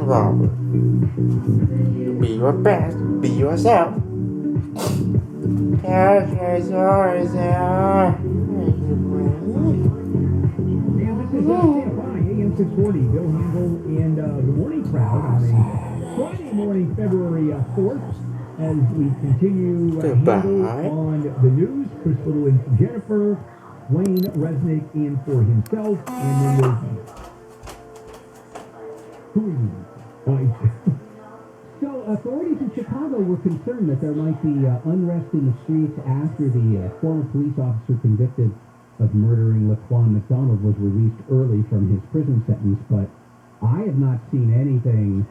Robert. Be your best. Be yourself. Yeah, this is KFI AM 640. Bill Handel and the morning crowd on a Friday morning, February 4th, as we continue Handel on the news. Chris Little in for Jennifer, Wayne Resnick in for himself, and then there's who are you? So, authorities in Chicago were concerned that there might be unrest in the streets after the former police officer convicted of murdering Laquan McDonald was released early from his prison sentence, but I have not seen anything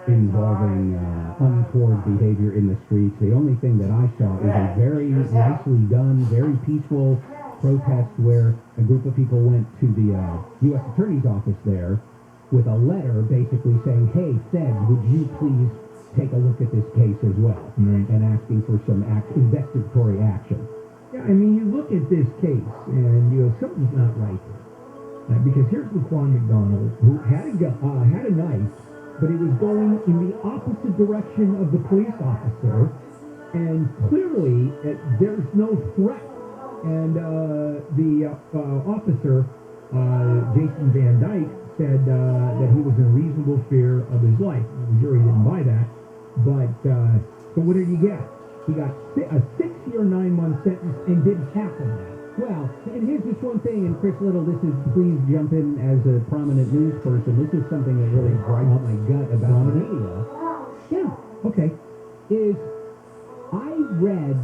involving untoward behavior in the streets. The only thing that I saw is a very nicely done, very peaceful protest where a group of people went to the U.S. Attorney's office there with a letter basically saying, hey, Fed, would you please take a look at this case as well, and asking for some investigatory action. Yeah, I mean, you look at this case, and you know, something's not right here. Because here's Laquan McDonald, who had a knife, but he was going in the opposite direction of the police officer, and clearly there's no threat. And the officer, Jason Van Dyke, said that he was in reasonable fear of his life. The jury didn't buy that. But, so what did he get? He got a 6-year, 9-month sentence and did half of that. Well, and here's just one thing, and Chris Little, please jump in as a prominent news person. This is something that really gripes my gut about the media. Yeah, okay. Is I read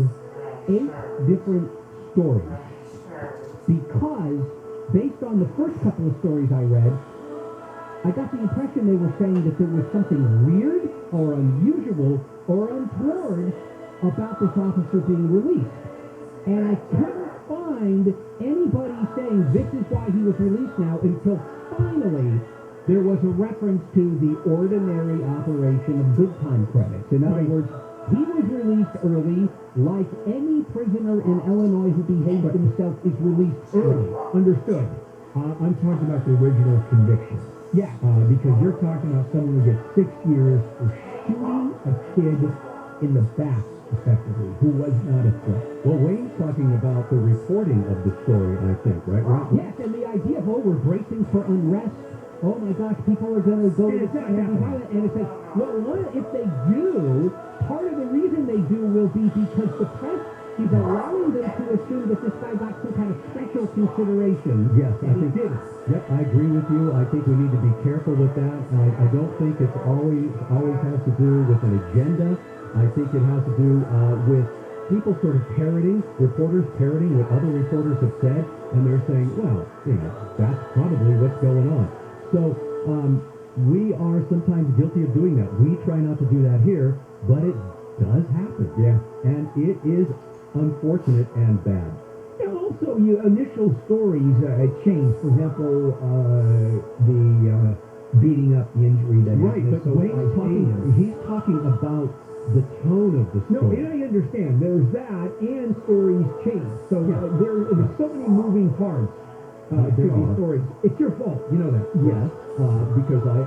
8 different stories because based on the first couple of stories I read, I got the impression they were saying that there was something weird or unusual or untoward about this officer being released. And I couldn't find anybody saying this is why he was released now until finally there was a reference to the ordinary operation of good time credits. In other words, he was released early, like any prisoner in Illinois who behaves himself is released early. Understood. I'm talking about the original conviction. Yeah. Because you're talking about someone who gets 6 years for shooting a kid in the back, effectively, who was not a threat. Well, Wayne's talking about the reporting of the story, I think, right? Yes, and the idea of, we're bracing for unrest. Oh my gosh, people are going to go to the violent. And it's like, well, if they do, part of the reason they do will be because the press is allowing them to assume that this guy got some kind of special consideration. Yes, I think he did. Yep, I agree with you. I think we need to be careful with that. I don't think it's always has to do with an agenda. I think it has to do with people sort of parroting, reporters parroting what other reporters have said, and they're saying, well, that's probably what's going on. So we are sometimes guilty of doing that. We try not to do that here, but it does happen. Yeah. And it is unfortunate and bad. And also, initial stories change. For example, the beating up, the injury that happened. Right, but Wayne's he's talking about the tone of the story. No, and I understand. There's that, and stories change. So there's so many moving parts to these stories. It's your fault. You know that. Yes, because I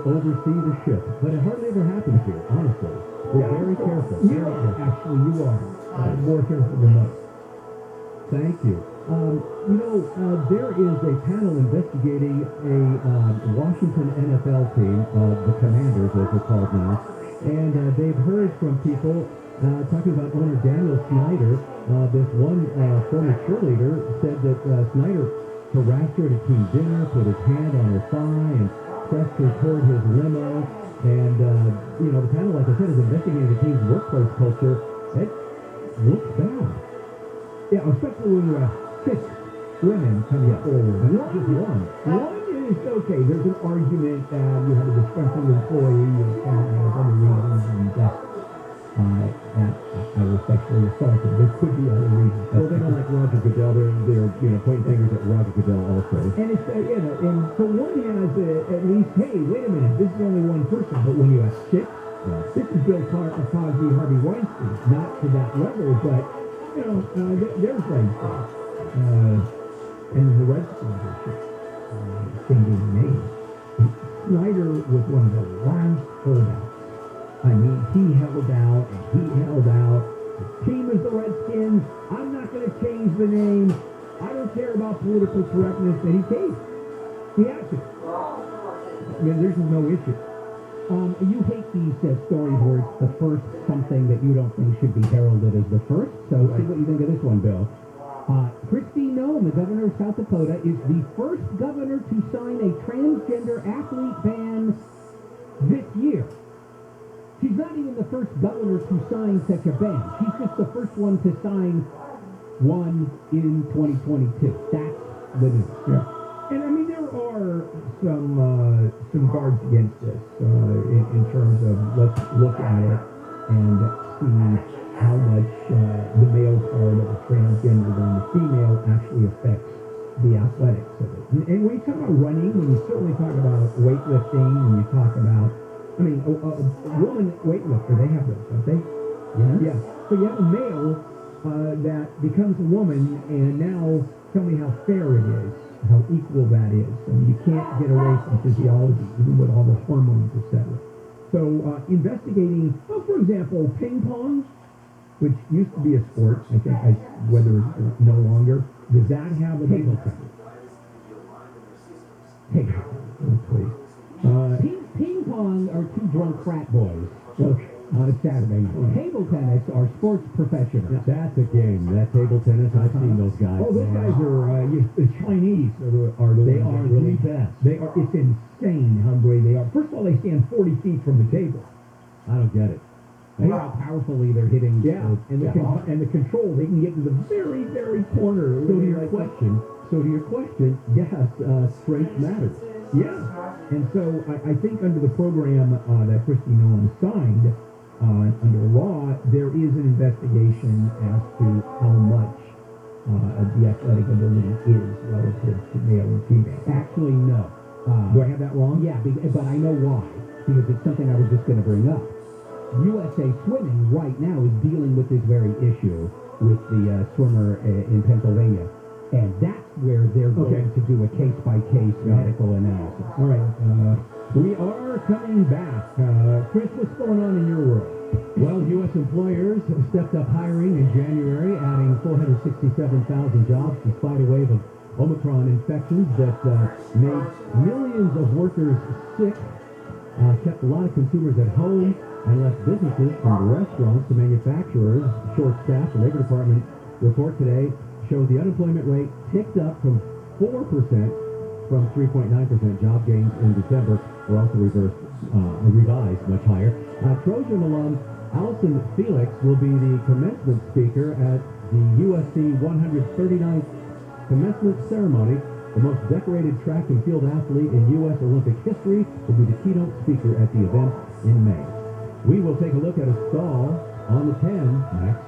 oversee the ship. But it hardly ever happens here, honestly. We're very careful. Actually, you are. More careful than us. Thank you. There is a panel investigating a Washington NFL team, the Commanders, as they're called now, and they've heard from people talking about owner Daniel Snyder. This one former cheerleader said that Snyder harassed her at a team dinner, put his hand on her thigh, and pressed her toward his limo. And, the panel, like I said, is investigating the team's workplace culture. It looks bad. Yeah, especially when you have 6 women coming forward. And not just one. One is okay. There's an argument that you have a disgruntled employee or someone has other reasons, and that I was sexually assaulted. There could be other reasons. Well, they don't like Roger Goodell. They're pointing fingers at Roger Goodell also. And it's and so one has at least, hey, wait a minute, this is only one person. But when you have 6, this is Bill Cosby, Harvey Weinstein. Not to that level, but there's Weinstein. And the Redskins are changing names. Snyder was one of the last holdouts. I mean, he held out and he held out. The team is the Redskins. I'm not going to change the name. I don't care about political correctness. And he caved. He had to. I mean, there's no issue. You hate these stories where it's the first something that you don't think should be heralded as the first. So see what you think of this one, Bill. Kristi Noem, the governor of South Dakota, is the first governor to sign a transgender athlete ban this year. She's not even the first governor to sign such a ban. She's just the first one to sign one in 2022. That's the news. Yeah. And I mean, there are some guards against this in terms of let's look at it and see how much the male part of the transgender than the female actually affects the athletics of it. And when you talk about running, when you certainly talk about weightlifting, when you talk about, I mean, a woman weightlifter, they have those, don't they? Yeah. Yeah. So you have a male that becomes a woman, and now tell me how fair it is, how equal that is. I mean, you can't get away from physiology, even with all the hormones, etc. So investigating, well, for example, ping pong, which used to be a sport, I think, whether it's no longer, does that have a table tennis? Hey, oh, please. Ping pong are two drunk frat boys On a Saturday night. Table tennis are sports professionals. That's a game. That table tennis, I've seen those guys. Oh, those guys are the Chinese are the They ones are that really the best. They are. It's insane how great they are. First of all, they stand 40 feet from the table. I don't get it. How powerfully they're hitting. Yeah, and the control, they can get to the very, very corner. So to your question, yes, strength matters. Yeah, and so I think under the program that Kristi Noem signed, under law, there is an investigation as to how much the athletic ability is relative to male and female. Actually, no. Do I have that wrong? Yeah, but I know why. Because it's something I was just going to bring up. USA Swimming right now is dealing with this very issue with the swimmer in Pennsylvania. And that's where they're going to do a case-by-case medical analysis. All right. We are coming back. Chris, what's going on in your world? Well, U.S. employers have stepped up hiring in January, adding 467,000 jobs despite a wave of Omicron infections that made millions of workers sick, kept a lot of consumers at home, and left businesses from restaurants to manufacturers short-staffed. The Labor Department report today showed the unemployment rate ticked up from 4% from 3.9%. Job gains in December were also revised much higher. Trojan alum Allison Felix will be the commencement speaker at the USC 139th commencement ceremony. The most decorated track and field athlete in U.S. Olympic history will be the keynote speaker at the event in May. We will take a look at a stall on the 10 next.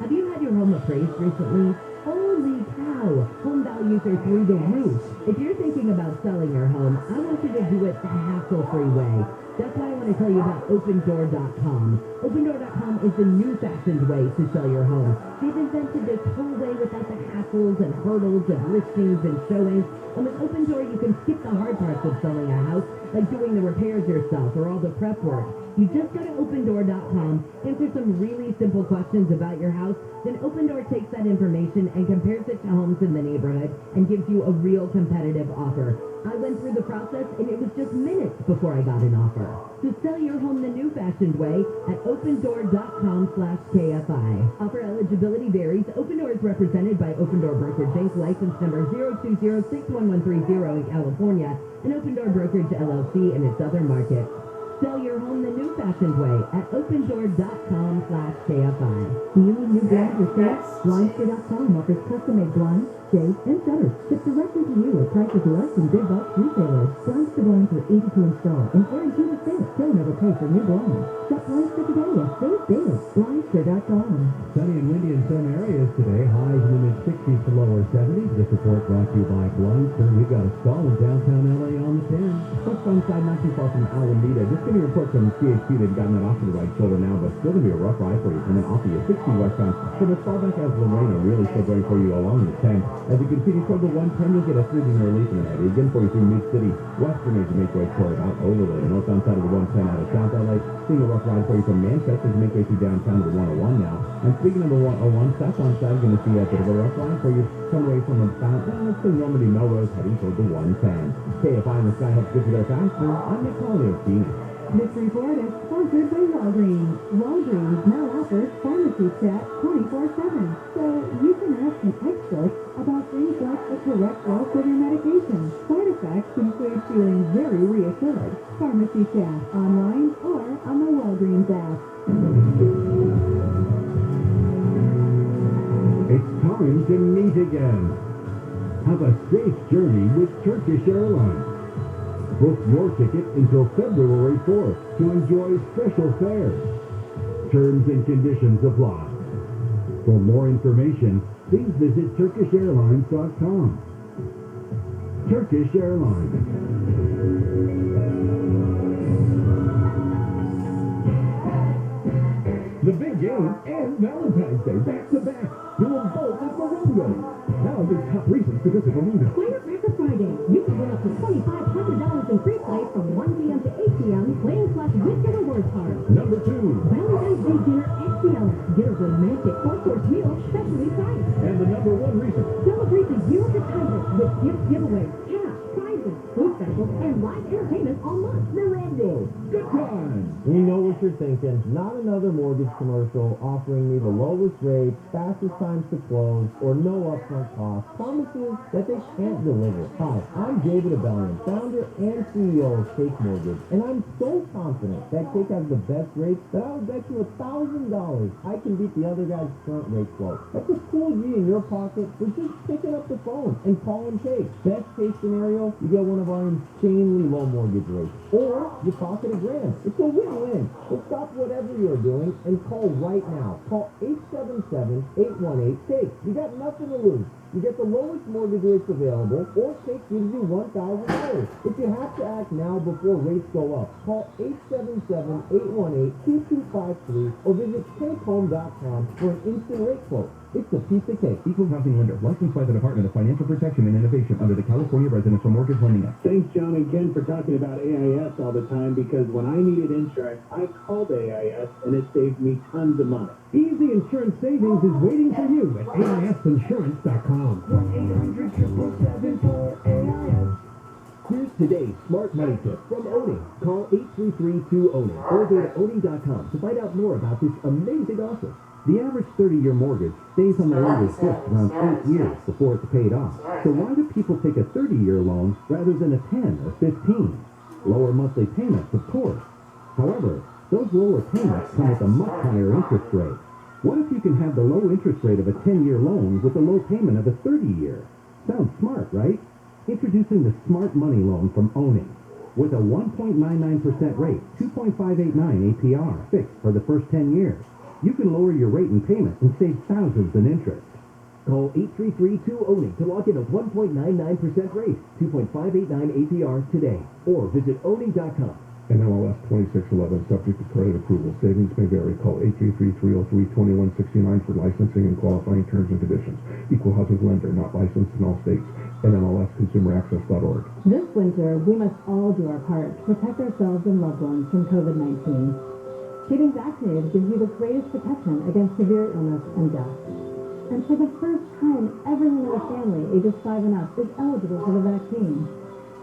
Have you had your home appraised recently? Holy cow! Home values are through the roof. If you're thinking about selling your home, I want you to do it the hassle-free way. That's why I want to tell you about OpenDoor.com. OpenDoor.com is the new fashioned way to sell your home. They've invented this whole way without the hassles and hurdles of listings and showings. And with Open Door, you can skip the hard parts of selling a house, like doing the repairs yourself or all the prep work. You just go to OpenDoor.com, answer some really simple questions about your house, then Open Door takes that information and compares it to homes in the neighborhood and gives you a real competitive offer. I went through the process and it was just minutes before I got an offer. So sell your home the new fashioned way at opendoor.com/KFI. Offer eligibility varies. Open Door is represented by Open Door Brokerage Inc. license number 0206130 in California and Open Door Brokerage LLC in its other markets. Sell your home the new fashioned way at opendoor.com/KFI. Do you need new blinds or shades? Blindscape.com offers custom-made blinds, shades, and shutters shipped directly to you at prices less than big box retailers. Blinds to blinds are easy to install and guaranteed to fit. Don't overpay for new blinds. Shop blinds for today and save big. Blindscape.com. Sunny and windy in some areas today. Highs in the mid-60s to lower 70s. This report brought to you by Blindster. We've got a stall in downtown LA on the 10. on side, not too far from Alameda. Just getting a report from CHP. They've gotten that off to the right shoulder now, but still going to be a rough ride for you. And then off of you, 60 westbound from as far back as Lorena, really still going for you along the 10. As you continue toward the 110, you'll get a 3-lane relief in that. Again for you through Mid-City. Western as you make way toward out Overland. Northbound side of the 110 out of South LA. Seeing a rough ride for you from Manchester as you make way through downtown to the 101 now. And speaking of the 101, southbound side, you're going to see a bit of a rough ride for you. Come away from about, let's say, Normandy Melrose, heading toward the 110. KFI in the sky helps get you there faster. I'm Nicole Phoenix. This report is sponsored by Walgreens. Walgreens now offers pharmacy chat 24/7, so you can ask an expert about things like the correct dose of your medication. Side effects include feeling very reassured. Pharmacy chat online or on the Walgreens app. It's time to meet again. Have a safe journey with Turkish Airlines. Book your ticket until February 4th to enjoy special fares. Terms and conditions apply. For more information, please visit TurkishAirlines.com. Turkish Airlines. The big game and Valentine's Day back-to-back. Do them both at Morongo. Now there's top reasons to visit Morongo. Firecracker Friday. You can win up to $2,500 in free play from 1 p.m. to 8 p.m. playing plus Wicked Award Park. Number 2. Valentine's Day dinner at Cielo. Get a romantic 4-course meal specially priced. And the number 1 reason. Celebrate the year of retirement with gift giveaways, cash, prizes, food specials, and live entertainment all month. Morongo. Good times. You know what you're thinking. Not another mortgage commercial offering me the lowest rates, fastest times to close, or no upfront costs. Promises that they can't deliver. Hi, I'm David Abellion, founder and CEO of Cake Mortgage, and I'm so confident that Cake has the best rates that I would bet you $1,000 I can beat the other guy's current rate quote. That's a cool G in your pocket for just picking up the phone and calling Cake. Best case scenario, you get one of our insanely low mortgage rates. Or you pocket $1,000. It's a win-win. So stop whatever you're doing and call right now. Call 877-818-CAKE. You got nothing to lose. You get the lowest mortgage rates available, or Cake gives you $1,000. If you have to act now before rates go up, call 877-818-2253 or visit CakeHome.com for an instant rate quote. It's a piece of cake. Equal housing lender, licensed by the Department of Financial Protection and Innovation under the California Residential Mortgage Lending Act. Thanks, John and Ken, for talking about AIS all the time, because when I needed insurance, I called AIS, and it saved me tons of money. Easy insurance savings is waiting for you at AISinsurance.com. 1-800-777-4AIS. Here's today's Smart Money Tip from Owning. Call 833-2-OWNING or go to owning.com to find out more about this amazing offer. The average 30-year mortgage stays on the lender's books around 8 years before it's paid off. So why do people take a 30-year loan rather than a 10 or 15? Lower monthly payments, of course. However, those lower payments come with a much higher interest rate. What if you can have the low interest rate of a 10-year loan with a low payment of a 30-year? Sounds smart, right? Introducing the Smart Money Loan from Owning. With a 1.99% rate, 2.589 APR, fixed for the first 10 years. You can lower your rate and payment and save thousands in interest. Call 833-2-OWNING to log in a 1.99% rate, 2.589 APR today, or visit owning.com. NMLS 2611, subject to credit approval. Savings may vary. Call 833-303-2169 for licensing and qualifying terms and conditions. Equal housing lender, not licensed in all states. NMLSconsumeraccess.org. This winter, we must all do our part to protect ourselves and loved ones from COVID-19. Getting vaccinated gives you the greatest protection against severe illness and death. And for the first time, everyone in the family ages 5 and up is eligible for the vaccine.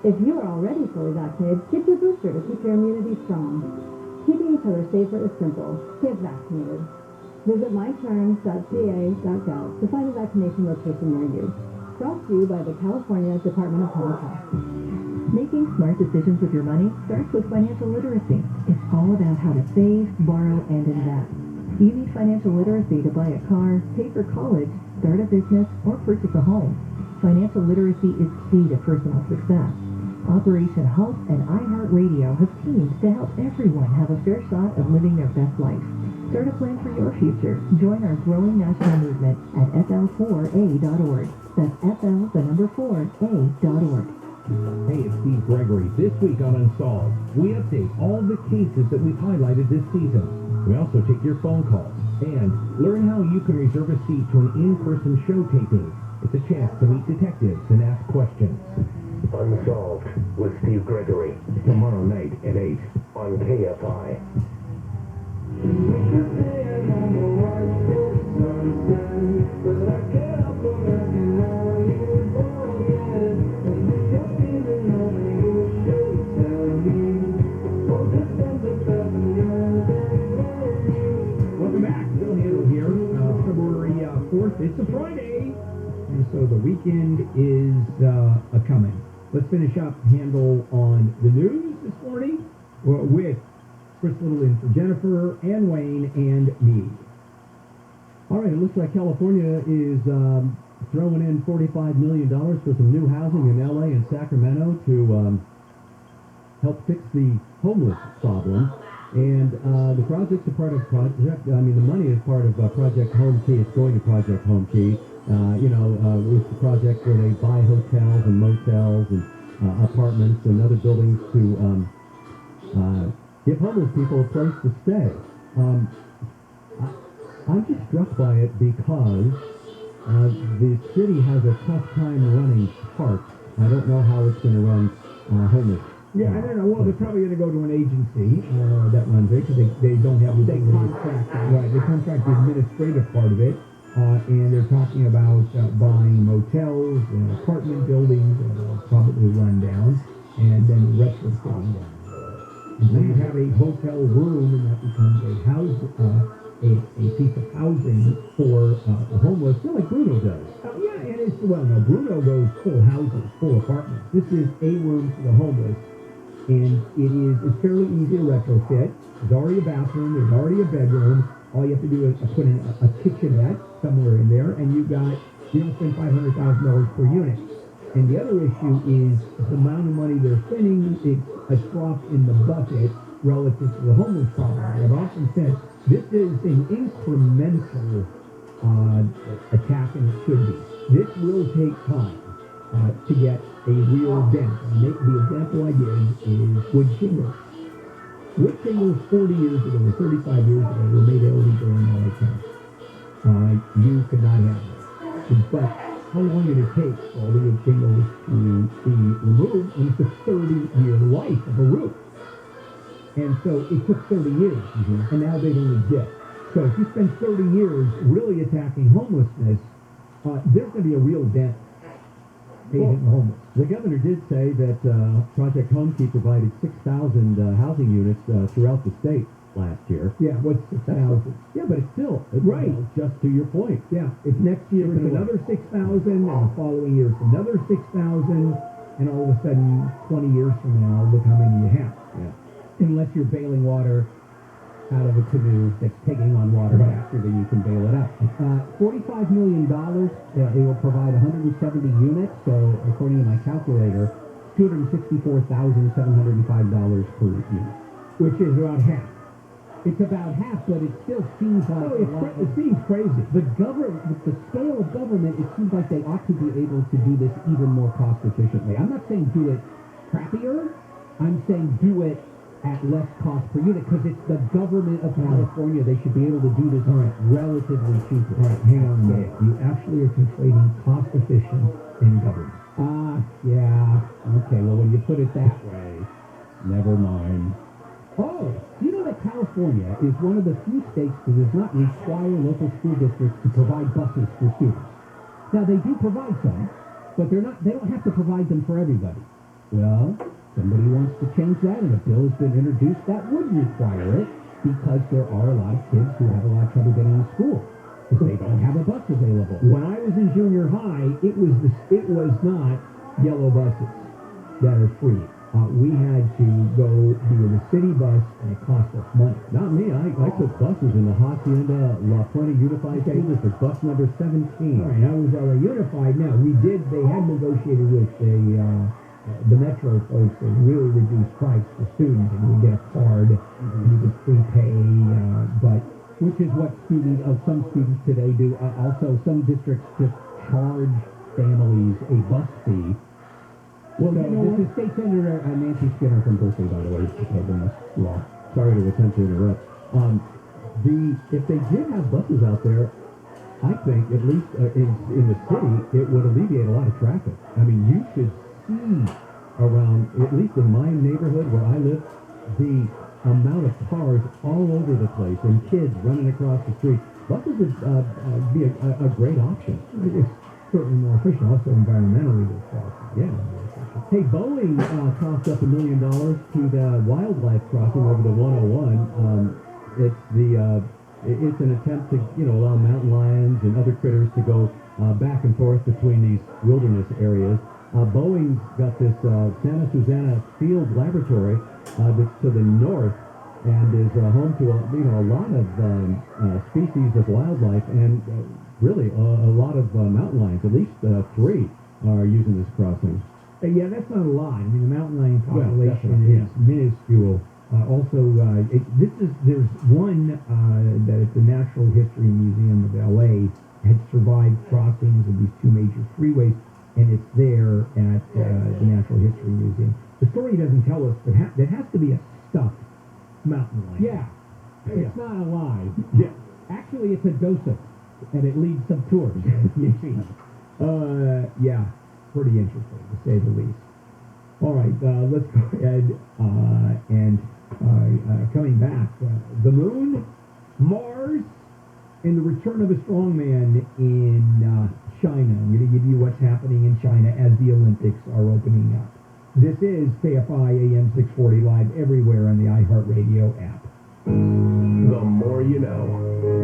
If you are already fully vaccinated, get your booster to keep your immunity strong. Keeping each other safer is simple. Get vaccinated. Visit myturn.ca.gov to find a vaccination location near you. Brought to you by the California Department of Public Health. Making smart decisions with your money starts with financial literacy. It's all about how to save, borrow, and invest. You need financial literacy to buy a car, pay for college, start a business, or purchase a home. Financial literacy is key to personal success. Operation Health and iHeartRadio have teamed to help everyone have a fair shot of living their best life. Start a plan for your future. Join our growing national movement at FL4A.org. That's FL4A.org. Hey, it's Steve Gregory. This week on Unsolved, we update all the cases that we've highlighted this season. We also take your phone calls and learn how you can reserve a seat to an in-person show taping. It's a chance to meet detectives and ask questions. Unsolved with Steve Gregory. Tomorrow night at 8 on KFI. Welcome back. Bill Handel here. February 4th. It's a Friday. And so the weekend is a-coming. Let's finish up Handel on the news this morning with Chris Little in for Jennifer and Wayne and me. All right, it looks like California is throwing in $45 million for some new housing in L.A. and Sacramento to help fix the homeless problem. And the project's a part of the money is part of Project Home Key. It's going to Project Home Key. It's the project where they buy hotels and motels and apartments and other buildings to give homeless people a place to stay. I'm just struck by it because the city has a tough time running parks. I don't know how it's going to run homeless. Yeah, I don't know. Well, they're probably going to go to an agency that runs it because they don't have the contract. Right, they contract the administrative part of it. And they're talking about buying motels and apartment buildings that will probably run down and then retrofitting them. And so you have a hotel room and that becomes a piece of housing for the homeless, just like Bruno does. Bruno goes full houses, full apartments. This is a room for the homeless. And it's fairly easy to retrofit. There's already a bathroom, there's already a bedroom. All you have to do is put in a kitchenette somewhere in there, and you don't spend $500,000 per unit. And the other issue is the amount of money they're spending. It's a drop in the bucket relative to the homeless problem. I've often said this is an incremental attack, and it should be. This will take time to get a real dent. The example I give is wood shingles. Wood shingles 40 years ago or 35 years ago were made illegal in LA County. You could not have them. But how long did it take for all the wood shingles to be removed? And it's a 30-year life of a roof. And so it took 30 years, and now they don't exist. So if you spend 30 years really attacking homelessness, there's going to be a real dent. Homeless. The governor did say that Project Home Key provided 6,000 housing units throughout the state last year. Yeah, what's 6,000? Yeah, but it's still right. Just to your point. Yeah, if next year it's another 6,000, and the following year it's another 6,000, and all of a sudden, 20 years from now, look how many you have. Yeah. Unless you're bailing water out of a canoe that's taking on water faster than you can bail it out. $45 million. It will provide 170 units. So, according to my calculator, $264,705 per unit, which is about half. It's about half, but it still seems like it seems crazy. The scale of government, it seems like they ought to be able to do this even more cost efficiently. I'm not saying do it crappier. I'm saying do it at less cost per unit, because it's the government of California. They should be able to do this relatively cheaply. All right, hang on a minute. You actually are conflating cost efficient and government. Yeah. Okay, well, when you put it that way, never mind. Oh, you know that California is one of the few states that does not require local school districts to provide buses for students. Now, they do provide some, but they don't have to provide them for everybody. Well, somebody wants to change that, and a bill has been introduced that would require it, because there are a lot of kids who have a lot of trouble getting to school because they don't have a bus available. When I was in junior high, it was not yellow buses that are free. We had to go be in a city bus, and it cost us money. Not me. I took buses in the Hacienda La Puente Unified School District, bus number 17. All right, I was already unified. Now, they had negotiated with the Metro folks a really reduced price for students, and you get a card, and you could prepay, which is what some students today do. Also, some districts just charge families a bus fee Well, So you know this what? State Senator Nancy Skinner from Berkeley, by the way, is covering this law. Sorry to attempt to interrupt. If they did have buses out there, I think, at least in the city, it would alleviate a lot of traffic. I mean, you should see around, at least in my neighborhood where I live, the amount of cars all over the place and kids running across the street. Buses would be a great option. it's certainly more efficient, also environmentally as well. Yeah. Hey, Boeing coughed up $1 million to the wildlife crossing over the 101. It's an attempt to, allow mountain lions and other critters to go back and forth between these wilderness areas. Boeing's got this Santa Susana Field Laboratory that's to the north and is home to a lot of species of wildlife and really a lot of mountain lions. At least 3 are using this crossing. Yeah, that's not a lot. I mean, the mountain lion population definitely, is minuscule. There's one that at the Natural History Museum of LA had survived crossings of these 2 major freeways, and it's there at the Natural History Museum. The story doesn't tell us, but there has to be a stuffed mountain lion. Yeah. It's not alive. Yeah. Actually, it's a docent, and it leads some tours. Yeah, pretty interesting, to say the least. All right, let's go ahead and coming back. The moon, Mars, and the return of a strongman in China. I'm going to give you what's happening in China as the Olympics are opening up. This is KFI AM 640 live everywhere on the iHeartRadio app. The more you know,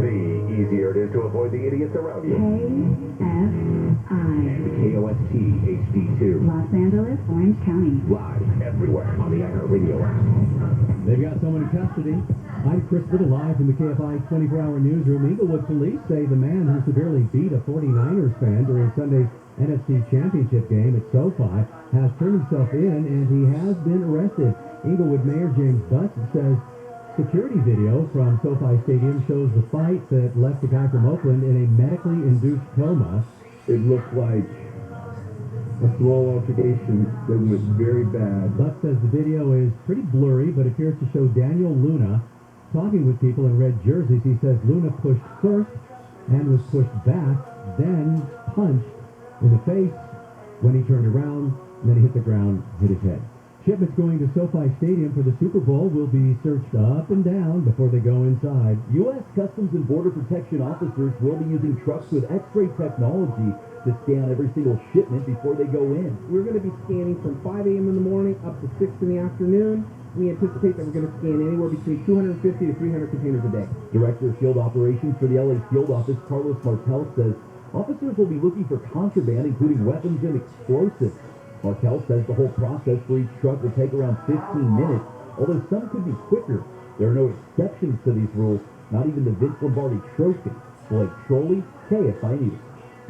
the easier it is to avoid the idiots around you. KFI. KOST HD2. Los Angeles, Orange County. Live everywhere on the iHeartRadio app. They've got someone in custody. I'm Chris Little, live from the KFI 24-hour newsroom. Inglewood police say the man who severely beat a 49ers fan during Sunday's NFC Championship game at SoFi has turned himself in, and he has been arrested. Inglewood Mayor James Butts says security video from SoFi Stadium shows the fight that left the guy from Oakland in a medically induced coma. It looked like a small altercation that went very bad. Butts says the video is pretty blurry, but appears to show Daniel Luna talking with people in red jerseys. He says Luna pushed first and was pushed back, then punched in the face when he turned around, and then he hit the ground, hit his head. Shipments going to SoFi Stadium for the Super Bowl will be searched up and down before they go inside. U.S. Customs and Border Protection officers will be using trucks with X-ray technology to scan every single shipment before they go in. We're going to be scanning from 5 a.m. in the morning up to 6 in the afternoon. We anticipate that we're going to scan anywhere between 250 to 300 containers a day. Director of Field Operations for the LA Field Office, Carlos Martel, says officers will be looking for contraband, including weapons and explosives. Martel says the whole process for each truck will take around 15 minutes, although some could be quicker. There are no exceptions to these rules, not even the Vince Lombardi Trophy. Blake Trolley, KFI News.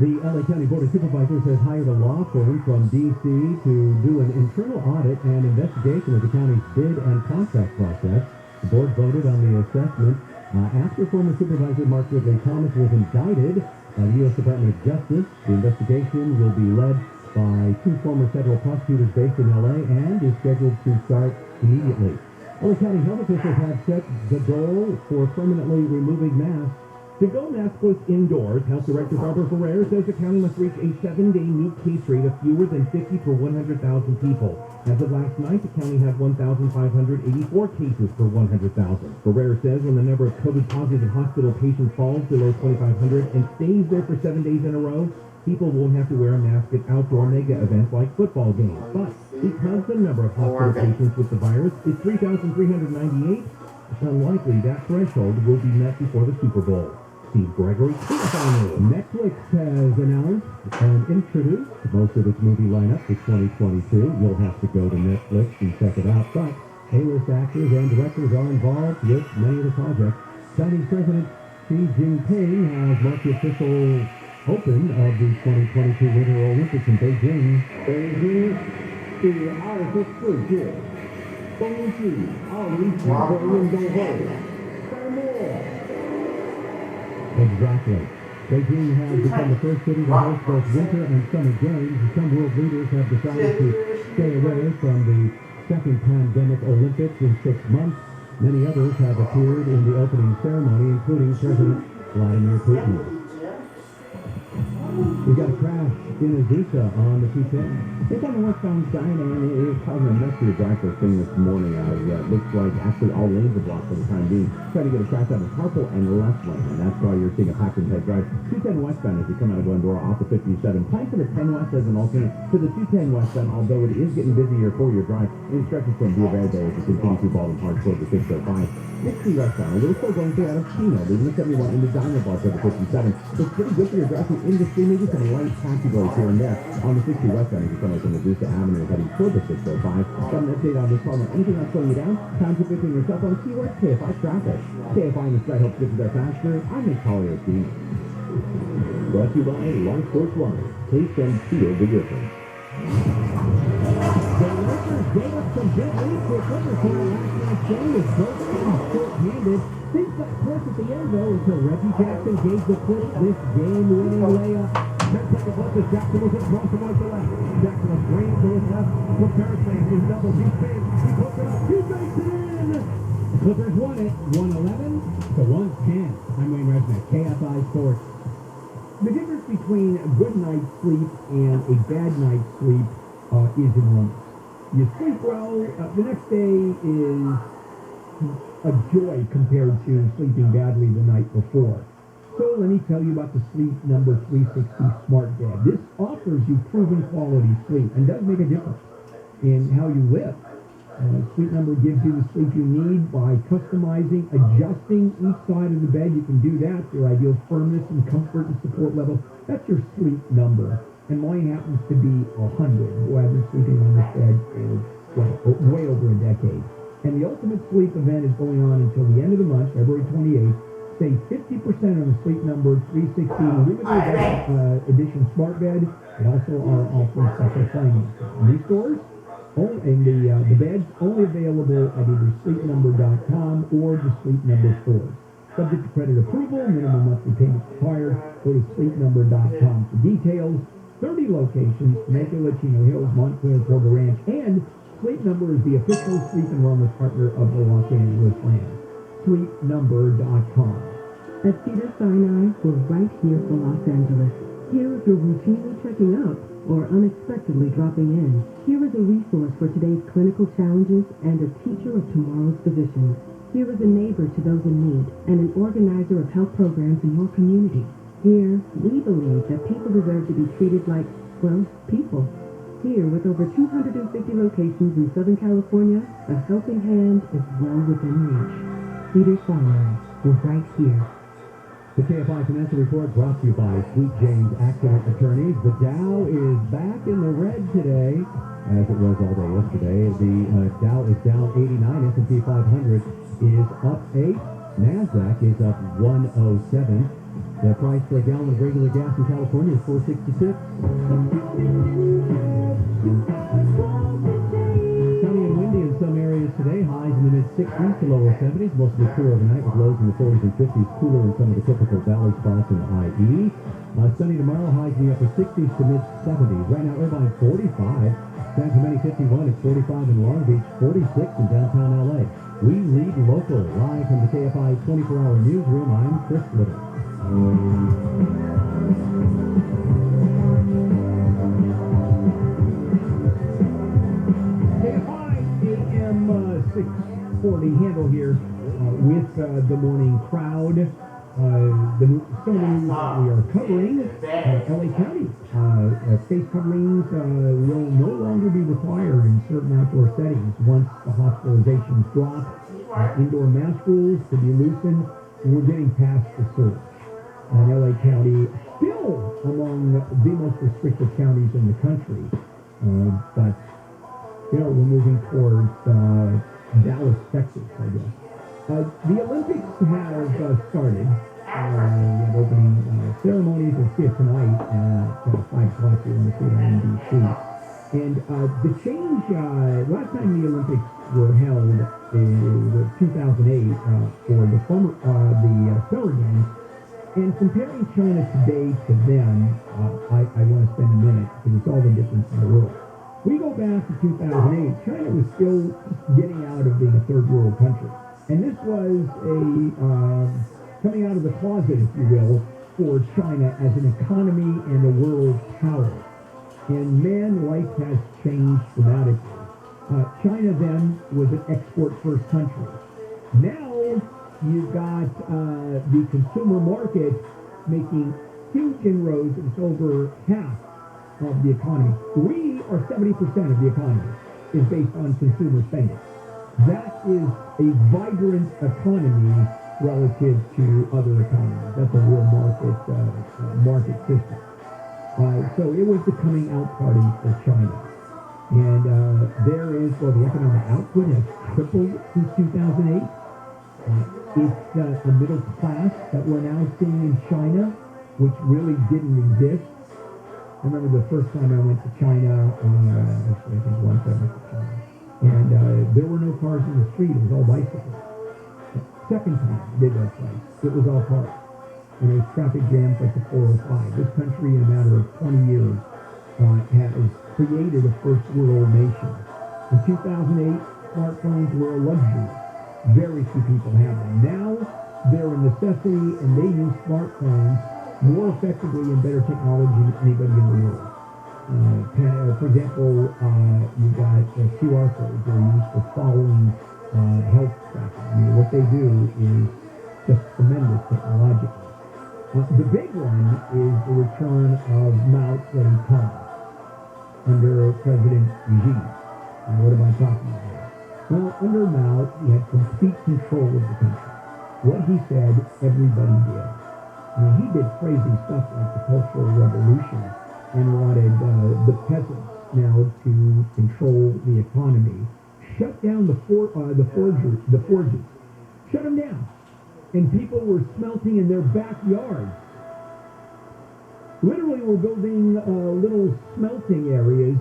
The LA County Board of Supervisors has hired a law firm from D.C. to do an internal audit and investigation of the county's bid and contract process. The board voted on the assessment after former Supervisor Mark Ridley Thomas was indicted by the U.S. Department of Justice. The investigation will be led by 2 former federal prosecutors based in L.A. and is scheduled to start immediately. LA County health officials have set the goal for permanently removing masks. To go maskless indoors, Health Director Barbara Ferrer says the county must reach a 7-day new case rate of fewer than 50 per 100,000 people. As of last night, the county had 1,584 cases per 100,000. Ferrer says when the number of COVID-positive hospital patients falls below 2,500 and stays there for 7 days in a row, people won't have to wear a mask at outdoor mega events like football games. But because the number of hospital patients with the virus is 3,398, it's unlikely that threshold will be met before the Super Bowl. Steve Gregory, Netflix has announced and introduced most of its movie lineup for 2022. You'll have to go to Netflix and check it out, but A-list actors and directors are involved with many of the projects. Chinese President Xi Jinping has marked the official open of the 2022 Winter Olympics in Beijing. Beijing 第24届冬季奥林匹克运动会开幕。Exactly. Beijing has become the first city to host both winter and summer games. Some world leaders have decided to stay away from the second pandemic Olympics in 6 months. Many others have appeared in the opening ceremony, including President Vladimir Putin. We got a crash in Azusa on the 210. It's on the westbound side, and it is causing a mess to your drive first thing this morning. It looks like actually all lanes are blocked for the time being. Trying to get a crash out of Harple and left lane, and that's why you're seeing a packed and tight drive. 210 westbound as you come out of Glendora off the 57. Time for the 10 west as an alternate to the 210 westbound, although it is getting busier for your drive. It stretches from Via Verde as you continue to Baldwin Park toward the 605. 60 westbound, a little slow going through out of Chino, leaving the 71 into Diamond Bar for the 57. It's pretty good for your drive through industry, maybe some light patchy blows here and there. On the 60 westbound, as you come out from Azusa Avenue heading toward the 605. Got an update on this problem. Anything else slowing you down? Time to fixing yourself on keyword KFI traffic. KFI in the sky helps get you there faster. I'm Nick Collier. Brought to you by Long Sports Line. Taste and feel the difference. The Lakers gave up some big leads to a Clippers here last night's game with both teams short-handed. Things got close at the end, though, until Reggie Jackson gave the Clips this game-winning layup. 10-second buzzer, Jackson was across the right to left. Jackson was brain to his left. From Paris his double deep spin. He puts it up. He makes it in. Clippers won it, 111 to 110. I'm Wayne Resnick, KFI Sports. The difference between a good night's sleep and a bad night's sleep is enormous. You sleep well, the next day is a joy compared to sleeping badly the night before. So let me tell you about the Sleep Number 360 Smart Bed. This offers you proven quality sleep and does make a difference in how you live. Sleep Number gives you the sleep you need by customizing, adjusting each side of the bed. You can do that. Your ideal firmness and comfort and support level. That's your Sleep Number. And mine happens to be 100. Boy, I've been sleeping on this bed for way over a decade. And the Ultimate Sleep event is going on until the end of the month, February 28th. Save 50% on the Sleep Number 360 limited edition smart bed. They also are offering special financing. In these stores, the bed's only available at either sleepnumber.com or the Sleep Number stores. Subject to credit approval, minimum monthly payments required. Go to sleepnumber.com for details. 30 locations, Temecula, Chino Hills, Montclair, Porter Ranch, and Sleep Number is the official sleep and wellness partner of the Los Angeles Rams. Sleepnumber.com. At Cedars-Sinai, we're right here for Los Angeles. Here if you're routinely checking out or unexpectedly dropping in. Here is a resource for today's clinical challenges and a teacher of tomorrow's physicians. Here is a neighbor to those in need and an organizer of health programs in your community. Here, we believe that people deserve to be treated like, well, people. Here, with over 250 locations in Southern California, a helping hand is well within reach. Cedars-Sinai, we're right here. The KFI Financial Report brought to you by Sweet James Accident Attorneys. The Dow is back in the red today, as it was all day yesterday. The Dow is down 89. S&P 500 is up 8. NASDAQ is up 107. The price for a gallon of regular gas in California is $4.66. Sunny and windy in some areas today. Highs in the mid-60s to lower 70s. Mostly clear overnight with lows in the 40s and 50s. Cooler in some of the typical valley spots in the IE. Sunny tomorrow. Highs in the upper 60s to mid-70s. Right now, Irvine 45. San Clemente 51. It's 45 in Long Beach. 46 in downtown LA. We lead local. Live from the KFI 24-hour newsroom. I'm Chris Little. KFI AM 640 handle here with the morning crowd. Some of the news that we are covering, LA County. Face coverings will no longer be required in certain outdoor settings once the hospitalizations drop. Indoor mask rules to be loosened. We're getting past the surge. And LA County still among the most restrictive counties in the country. But, we're moving towards Dallas, Texas, I guess. The Olympics have started. We have opening ceremonies. We'll see it tonight at 5 o'clock here on the state of NBC. And the change, last time the Olympics were held in 2008 for the summer games, And comparing China today to then, I want to spend a minute because it's all the difference in the world. We go back to 2008, China was still getting out of being a third world country. And this was coming out of the closet, if you will, for China as an economy and a world power. And man, life has changed dramatically. China then was an export-first country. Now you've got the consumer market making huge inroads. It's over half of the economy. We are 70% of the economy is based on consumer spending. That is a vibrant economy relative to other economies. That's a real market system. So it was the coming out party for China. And the economic output has tripled since 2008. It's a middle class that we're now seeing in China, which really didn't exist. I remember the first time I went to China, actually I think once I went to China, and there were no cars in the street, it was all bicycles. Second time I did that place, it was all cars. And there was traffic jams like the 405. This country, in a matter of 20 years, has created a first world nation. In 2008, smartphones were a luxury. Very few people have them. Now, they're a necessity, and they use smartphones more effectively and better technology than anybody in the world. For example, you've got QR codes that are used for following health tracking. I mean, what they do is just tremendous technologically. The big one is the return of Mao Zedong under President Xi. And what am I talking about? Well, under Mao, he had complete control of the country. What he said, everybody did. I mean, he did crazy stuff like the Cultural Revolution and wanted the peasants now to control the economy. Shut down the forges. Shut them down. And people were smelting in their backyards. Literally, we're building little smelting areas.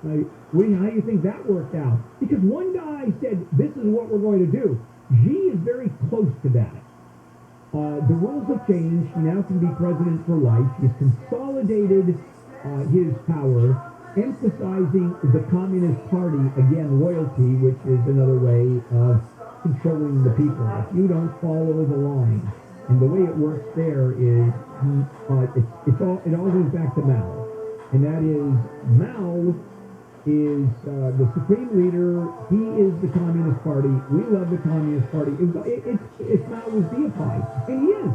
How do you think that worked out? Because one guy said, this is what we're going to do. Xi is very close to that. The rules have changed. He now can be president for life. He's consolidated his power, emphasizing the Communist Party, again, loyalty, which is another way of controlling the people. If you don't follow the line, and the way it works there is, it all goes back to Mao, and that is Mao is the supreme leader. He is the Communist Party. We love the Communist Party. It's Mao was deified, and he is.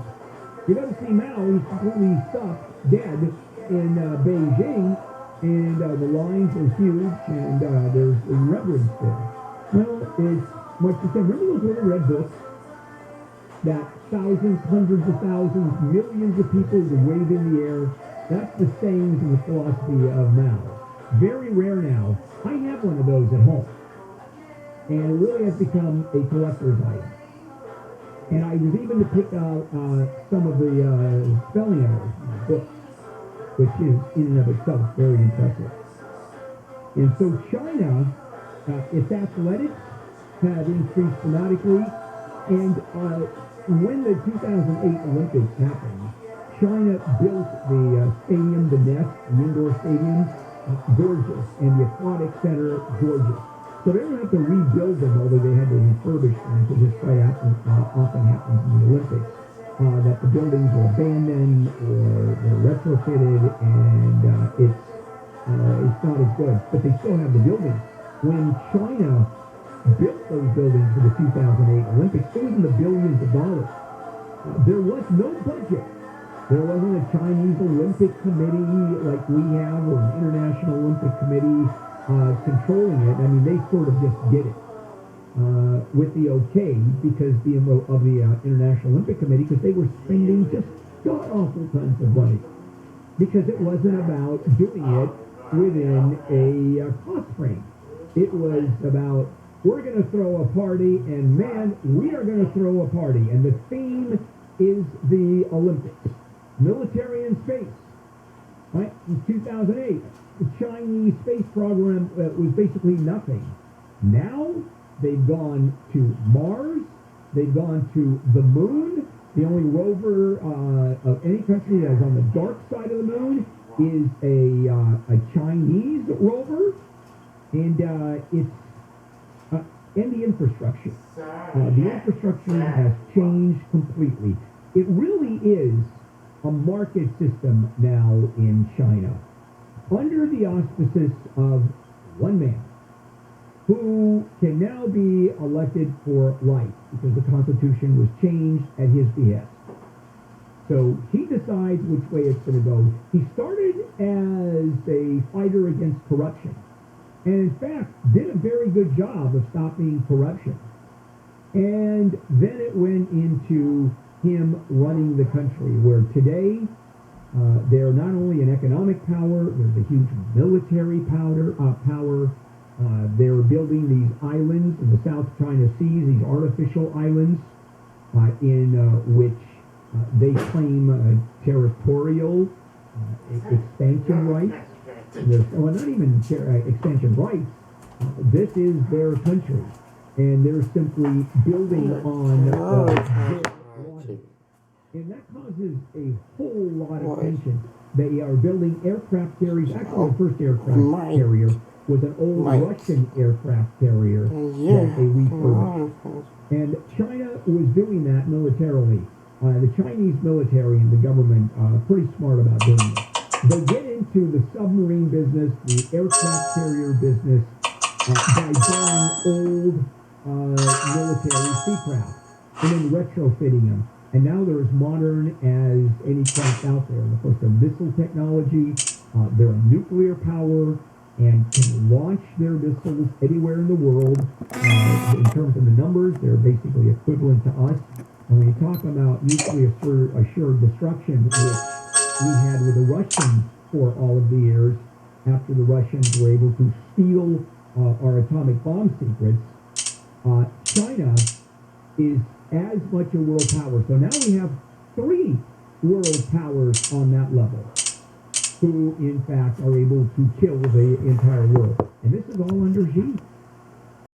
You got to see Mao. He's completely stuffed, dead in Beijing, and the lines are huge, and there's reverence there. Well, it's much the same. Remember those little red books that thousands, hundreds of thousands, millions of people would wave in the air? That's the sayings and the philosophy of Mao. Very rare now. I have one of those at home. And it really has become a collector's item. And I was even to pick out some of the spelling errors in the book, which is in and of itself very impressive. And so China, its athletics have increased dramatically. And when the 2008 Olympics happened, China built the stadium, the nest, the indoor stadium, gorgeous, and the aquatic center, gorgeous. So they don't have to rebuild them, although they had to refurbish them, because this quite often happens in the Olympics, that the buildings are abandoned or they're retrofitted, and it's not as good. But they still have the buildings. When China built those buildings for the 2008 Olympics, it was in the billions of dollars. There was no budget. There wasn't a Chinese Olympic Committee like we have, or an International Olympic Committee controlling it. I mean, they sort of just did it with the okay because of the International Olympic Committee, because they were spending just god-awful tons of money. Because it wasn't about doing it within a cost frame. It was about, we're going to throw a party, and man, we are going to throw a party. And the theme is the Olympics. Military and space. Right? In 2008, the Chinese space program was basically nothing. Now, they've gone to Mars, they've gone to the moon, The only rover of any country that is on the dark side of the moon is a Chinese rover, and it's and the infrastructure. The infrastructure has changed completely. It really is a market system now in China, under the auspices of one man, who can now be elected for life because the Constitution was changed at his behest. So he decides which way it's going to go. He started as a fighter against corruption, and in fact did a very good job of stopping corruption. And then it went into him running the country, where today they're not only an economic power, there's a huge military power. They're building these islands in the South China Seas, these artificial islands in which they claim territorial expansion rights. Well, not even expansion rights. This is their country, and they're simply building on their water. And that causes a whole lot of tension. They are building aircraft carriers. Actually, the first aircraft carrier was an old Russian aircraft carrier that they refurbished. And China was doing that militarily. The Chinese military and the government are pretty smart about doing it. They get into the submarine business, the aircraft carrier business, by buying old military seacraft and then retrofitting them. And now they're as modern as any craft out there. Of course, they're missile technology, they're a nuclear power, and can launch their missiles anywhere in the world. In terms of the numbers, they're basically equivalent to us. And when you talk about nuclear assured destruction, which we had with the Russians for all of the years, after the Russians were able to steal our atomic bomb secrets, China is as much a world power. So now we have 3 world powers on that level, who in fact are able to kill the entire world. And this is all under Xi.